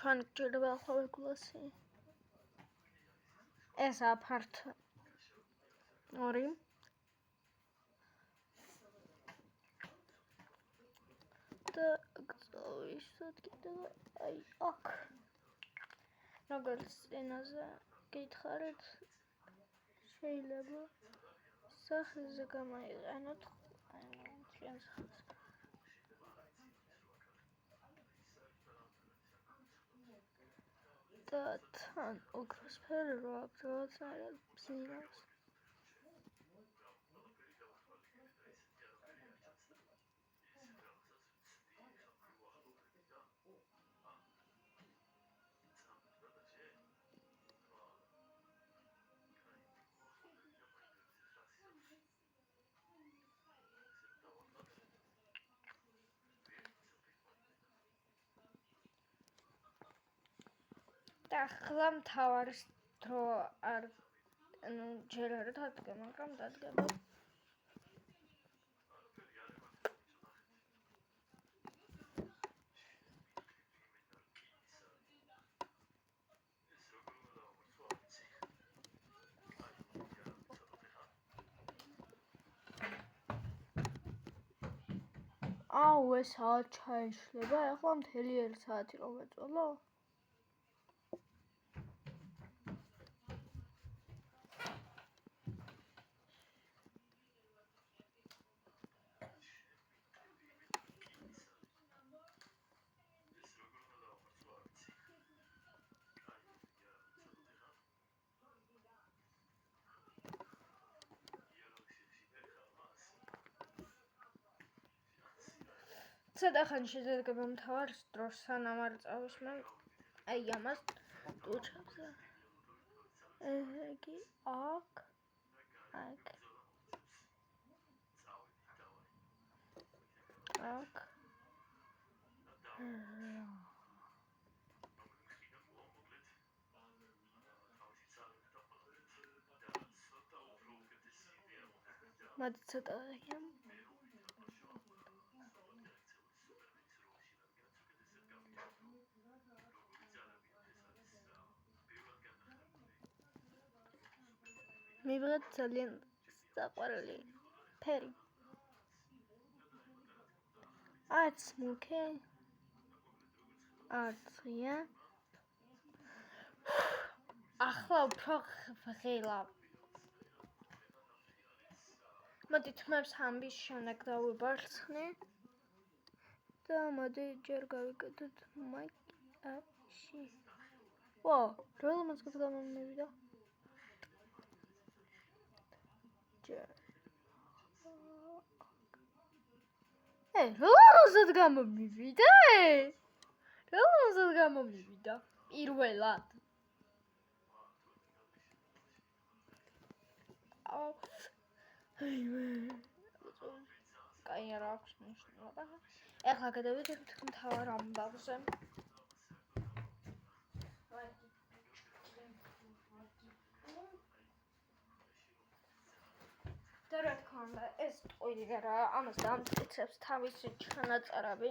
ჩვენ გჭირდება ახლა ვეგულაცი. ესაა part 2. და გწოვისოთ კიდევ აი აქ. როგორც ენაზე გითხარით, შეიძლება სახეზე გამოიყენოთ ჩვენ სახეს. და თან ოქროს ფერი რო აქვს რაღაცნაირად ბზინავს. და ახლა მთავარის დრო არ ჯერ არ დადგა, მაგრამ დადგება. აუ, ეს საათ ჩაიშლება, ახლა მთელი 1 საათი რომ ვეწოლო? ცოტა ხანი შეძადგება მთავარის დროს, სანამ არ წავისმე აი ამას ტუჩებზე. ესე იგი აქ. მოდი ცოტა ვიგებ. მივიღეთ ძალიან საყვარელი ფერი. არც მუქი, არც ღია. ახლა უფრო ღილა. მოდით მე ამბის შემდეგ დავიბარცხნი. და მოდი ჯერ გავიკეთოთ მაკიაჟი. ვა, რა ლამაზად გამომივიდა. ლამაზად გამომივიდა. პირველად. კაი არ აქვს მნიშვნელობა. ეხლა გადავიდეთ მთავარ ამბავზე. და რა თქმა უნდა, ეს ტყუილი რა ამას დამტკიცებს თავისი ჩანაწარები.